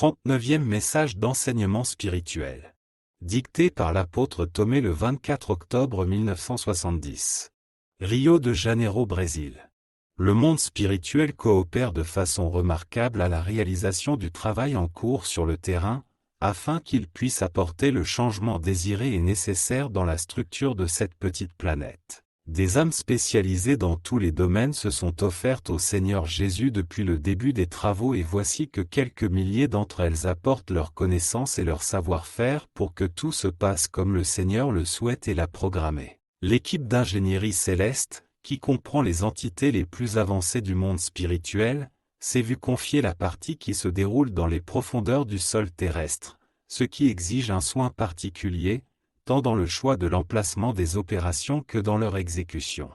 39e message d'enseignement spirituel. Dicté par l'apôtre Tomé le 24 octobre 1970. Rio de Janeiro, Brésil. Le monde spirituel coopère de façon remarquable à la réalisation du travail en cours sur le terrain, afin qu'il puisse apporter le changement désiré et nécessaire dans la structure de cette petite planète. Des âmes spécialisées dans tous les domaines se sont offertes au Seigneur Jésus depuis le début des travaux et voici que quelques milliers d'entre elles apportent leur connaissance et leur savoir-faire pour que tout se passe comme le Seigneur le souhaite et l'a programmé. L'équipe d'ingénierie céleste, qui comprend les entités les plus avancées du monde spirituel, s'est vue confier la partie qui se déroule dans les profondeurs du sol terrestre, ce qui exige un soin particulier, tant dans le choix de l'emplacement des opérations que dans leur exécution.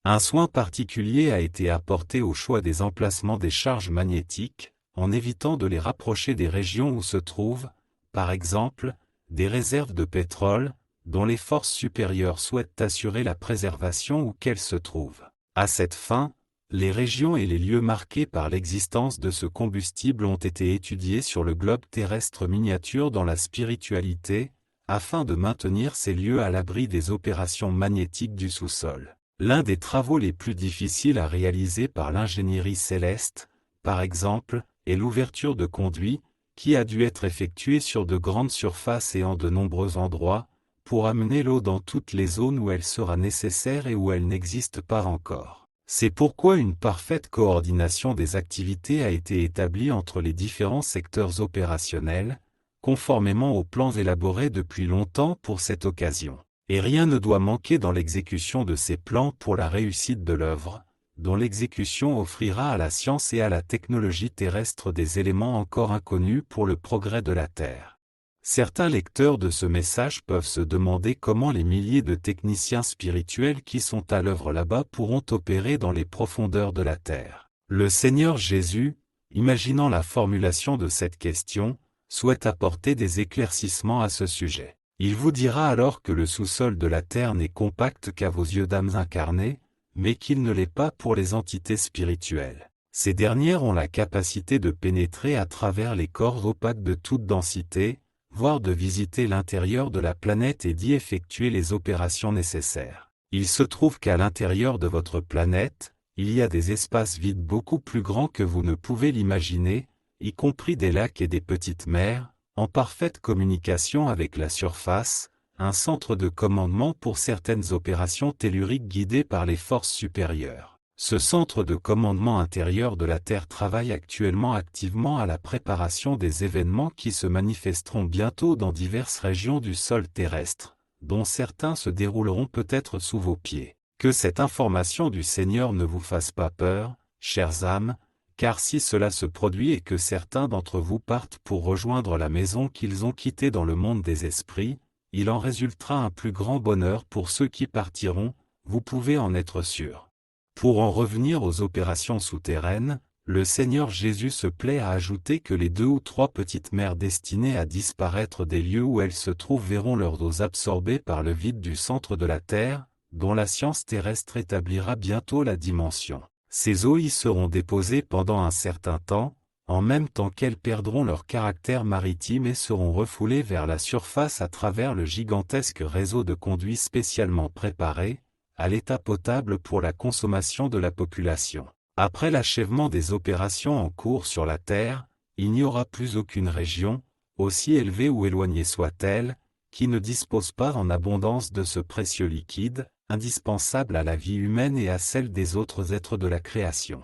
Un soin particulier a été apporté au choix des emplacements des charges magnétiques, en évitant de les rapprocher des régions où se trouvent, par exemple, des réserves de pétrole, dont les forces supérieures souhaitent assurer la préservation où qu'elles se trouvent. À cette fin, les régions et les lieux marqués par l'existence de ce combustible ont été étudiés sur le globe terrestre miniature dans la spiritualité, afin de maintenir ces lieux à l'abri des opérations magnétiques du sous-sol. L'un des travaux les plus difficiles à réaliser par l'ingénierie céleste, par exemple, est l'ouverture de conduits, qui a dû être effectuée sur de grandes surfaces et en de nombreux endroits, pour amener l'eau dans toutes les zones où elle sera nécessaire et où elle n'existe pas encore. C'est pourquoi une parfaite coordination des activités a été établie entre les différents secteurs opérationnels, conformément aux plans élaborés depuis longtemps pour cette occasion. Et rien ne doit manquer dans l'exécution de ces plans pour la réussite de l'œuvre, dont l'exécution offrira à la science et à la technologie terrestre des éléments encore inconnus pour le progrès de la Terre. Certains lecteurs de ce message peuvent se demander comment les milliers de techniciens spirituels qui sont à l'œuvre là-bas pourront opérer dans les profondeurs de la Terre. Le Seigneur Jésus, imaginant la formulation de cette question, souhaite apporter des éclaircissements à ce sujet. Il vous dira alors que le sous-sol de la Terre n'est compact qu'à vos yeux d'âmes incarnées, mais qu'il ne l'est pas pour les entités spirituelles. Ces dernières ont la capacité de pénétrer à travers les corps opaques de toute densité, voire de visiter l'intérieur de la planète et d'y effectuer les opérations nécessaires. Il se trouve qu'à l'intérieur de votre planète, il y a des espaces vides beaucoup plus grands que vous ne pouvez l'imaginer, y compris des lacs et des petites mers, en parfaite communication avec la surface, un centre de commandement pour certaines opérations telluriques guidées par les forces supérieures. Ce centre de commandement intérieur de la Terre travaille actuellement activement à la préparation des événements qui se manifesteront bientôt dans diverses régions du sol terrestre, dont certains se dérouleront peut-être sous vos pieds. Que cette information du Seigneur ne vous fasse pas peur, chères âmes, car si cela se produit et que certains d'entre vous partent pour rejoindre la maison qu'ils ont quittée dans le monde des esprits, il en résultera un plus grand bonheur pour ceux qui partiront, vous pouvez en être sûrs. Pour en revenir aux opérations souterraines, le Seigneur Jésus se plaît à ajouter que les 2 ou 3 petites mers destinées à disparaître des lieux où elles se trouvent verront leur dose absorbée par le vide du centre de la Terre, dont la science terrestre établira bientôt la dimension. Ces eaux y seront déposées pendant un certain temps, en même temps qu'elles perdront leur caractère maritime et seront refoulées vers la surface à travers le gigantesque réseau de conduits spécialement préparés, à l'état potable pour la consommation de la population. Après l'achèvement des opérations en cours sur la Terre, il n'y aura plus aucune région, aussi élevée ou éloignée soit-elle, qui ne dispose pas en abondance de ce précieux liquide, indispensable à la vie humaine et à celle des autres êtres de la création.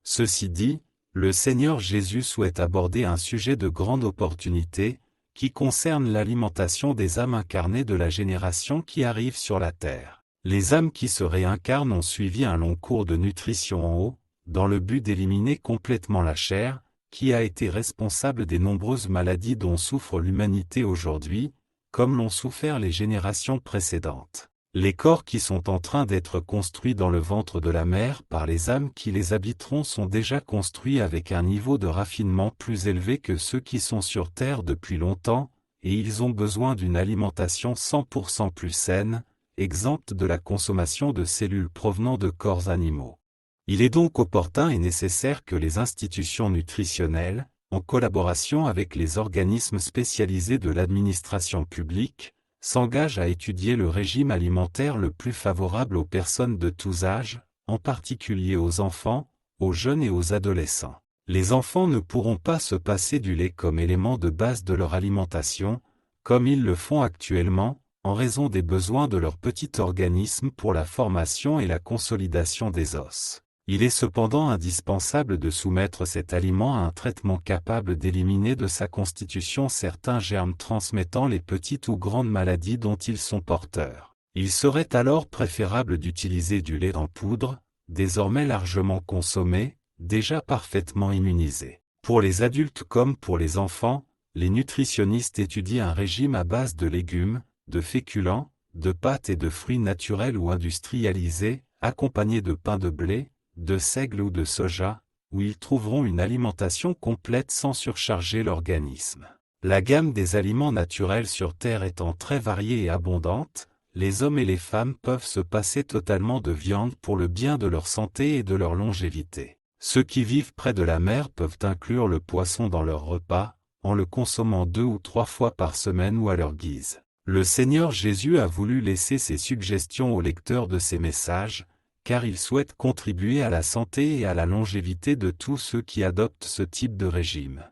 Ceci dit, le Seigneur Jésus souhaite aborder un sujet de grande opportunité, qui concerne l'alimentation des âmes incarnées de la génération qui arrive sur la Terre. Les âmes qui se réincarnent ont suivi un long cours de nutrition en haut, dans le but d'éliminer complètement la chair, qui a été responsable des nombreuses maladies dont souffre l'humanité aujourd'hui, comme l'ont souffert les générations précédentes. Les corps qui sont en train d'être construits dans le ventre de la mer par les âmes qui les habiteront sont déjà construits avec un niveau de raffinement plus élevé que ceux qui sont sur Terre depuis longtemps, et ils ont besoin d'une alimentation 100% plus saine, exempte de la consommation de cellules provenant de corps animaux. Il est donc opportun et nécessaire que les institutions nutritionnelles, en collaboration avec les organismes spécialisés de l'administration publique, s'engage à étudier le régime alimentaire le plus favorable aux personnes de tous âges, en particulier aux enfants, aux jeunes et aux adolescents. Les enfants ne pourront pas se passer du lait comme élément de base de leur alimentation, comme ils le font actuellement, en raison des besoins de leur petit organisme pour la formation et la consolidation des os. Il est cependant indispensable de soumettre cet aliment à un traitement capable d'éliminer de sa constitution certains germes transmettant les petites ou grandes maladies dont ils sont porteurs. Il serait alors préférable d'utiliser du lait en poudre, désormais largement consommé, déjà parfaitement immunisé. Pour les adultes comme pour les enfants, les nutritionnistes étudient un régime à base de légumes, de féculents, de pâtes et de fruits naturels ou industrialisés, accompagnés de pain de blé, de seigle ou de soja, où ils trouveront une alimentation complète sans surcharger l'organisme. La gamme des aliments naturels sur Terre étant très variée et abondante, les hommes et les femmes peuvent se passer totalement de viande pour le bien de leur santé et de leur longévité. Ceux qui vivent près de la mer peuvent inclure le poisson dans leur repas, en le consommant 2 ou 3 fois par semaine ou à leur guise. Le Seigneur Jésus a voulu laisser ses suggestions aux lecteurs de ses messages, car il souhaite contribuer à la santé et à la longévité de tous ceux qui adoptent ce type de régime.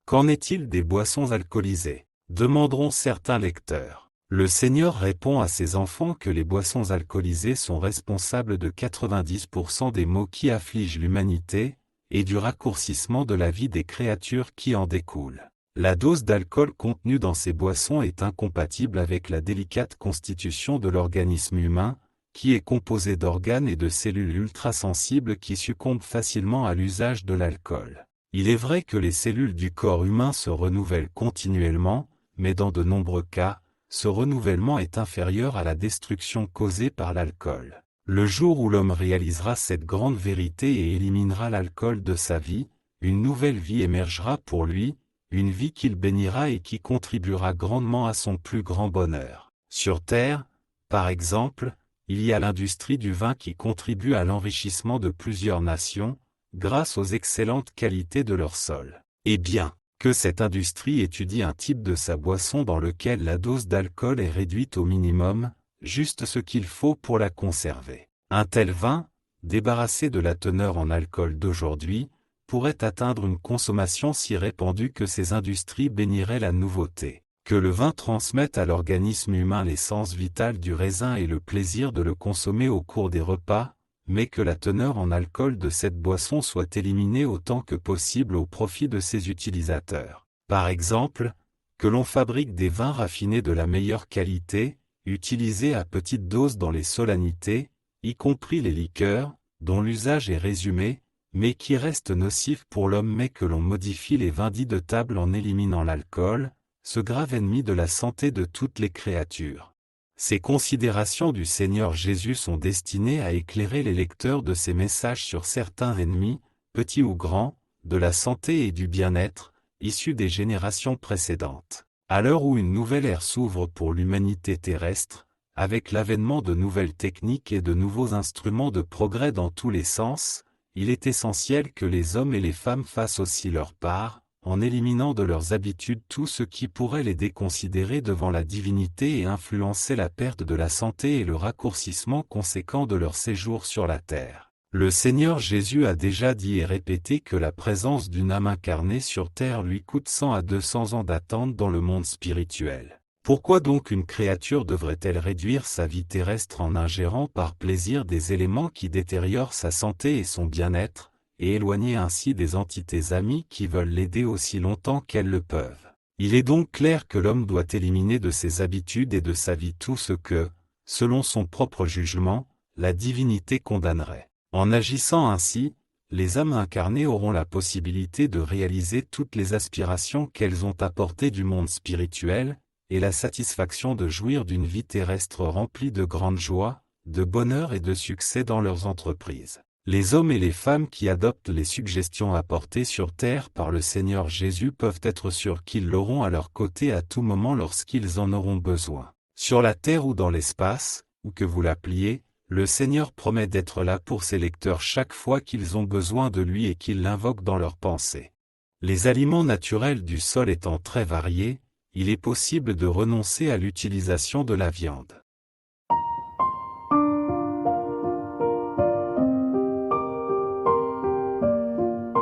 Qu'en est-il des boissons alcoolisées ? Demanderont certains lecteurs. Le Seigneur répond à ses enfants que les boissons alcoolisées sont responsables de 90% des maux qui affligent l'humanité, et du raccourcissement de la vie des créatures qui en découlent. La dose d'alcool contenue dans ces boissons est incompatible avec la délicate constitution de l'organisme humain, qui est composé d'organes et de cellules ultrasensibles qui succombent facilement à l'usage de l'alcool. Il est vrai que les cellules du corps humain se renouvellent continuellement, mais dans de nombreux cas, ce renouvellement est inférieur à la destruction causée par l'alcool. Le jour où l'homme réalisera cette grande vérité et éliminera l'alcool de sa vie, une nouvelle vie émergera pour lui, une vie qu'il bénira et qui contribuera grandement à son plus grand bonheur. Sur Terre, par exemple, il y a l'industrie du vin qui contribue à l'enrichissement de plusieurs nations, grâce aux excellentes qualités de leur sol. Eh bien, que cette industrie étudie un type de sa boisson dans lequel la dose d'alcool est réduite au minimum, juste ce qu'il faut pour la conserver. Un tel vin, débarrassé de la teneur en alcool d'aujourd'hui, pourrait atteindre une consommation si répandue que ces industries béniraient la nouveauté. Que le vin transmette à l'organisme humain l'essence vitale du raisin et le plaisir de le consommer au cours des repas, mais que la teneur en alcool de cette boisson soit éliminée autant que possible au profit de ses utilisateurs. Par exemple, que l'on fabrique des vins raffinés de la meilleure qualité, utilisés à petite dose dans les solennités, y compris les liqueurs, dont l'usage est résumé, mais qui restent nocifs pour l'homme, mais que l'on modifie les vins dits de table en éliminant l'alcool, ce grave ennemi de la santé de toutes les créatures. Ces considérations du Seigneur Jésus sont destinées à éclairer les lecteurs de ces messages sur certains ennemis, petits ou grands, de la santé et du bien-être, issus des générations précédentes. À l'heure où une nouvelle ère s'ouvre pour l'humanité terrestre, avec l'avènement de nouvelles techniques et de nouveaux instruments de progrès dans tous les sens, il est essentiel que les hommes et les femmes fassent aussi leur part, en éliminant de leurs habitudes tout ce qui pourrait les déconsidérer devant la divinité et influencer la perte de la santé et le raccourcissement conséquent de leur séjour sur la terre. Le Seigneur Jésus a déjà dit et répété que la présence d'une âme incarnée sur terre lui coûte 100 à 200 ans d'attente dans le monde spirituel. Pourquoi donc une créature devrait-elle réduire sa vie terrestre en ingérant par plaisir des éléments qui détériorent sa santé et son bien-être, et éloigner ainsi des entités amies qui veulent l'aider aussi longtemps qu'elles le peuvent? Il est donc clair que l'homme doit éliminer de ses habitudes et de sa vie tout ce que, selon son propre jugement, la divinité condamnerait. En agissant ainsi, les âmes incarnées auront la possibilité de réaliser toutes les aspirations qu'elles ont apportées du monde spirituel, et la satisfaction de jouir d'une vie terrestre remplie de grande joie, de bonheur et de succès dans leurs entreprises. Les hommes et les femmes qui adoptent les suggestions apportées sur terre par le Seigneur Jésus peuvent être sûrs qu'ils l'auront à leur côté à tout moment lorsqu'ils en auront besoin. Sur la terre ou dans l'espace, où que vous l'appeliez, le Seigneur promet d'être là pour ses lecteurs chaque fois qu'ils ont besoin de lui et qu'ils l'invoquent dans leurs pensées. Les aliments naturels du sol étant très variés, il est possible de renoncer à l'utilisation de la viande.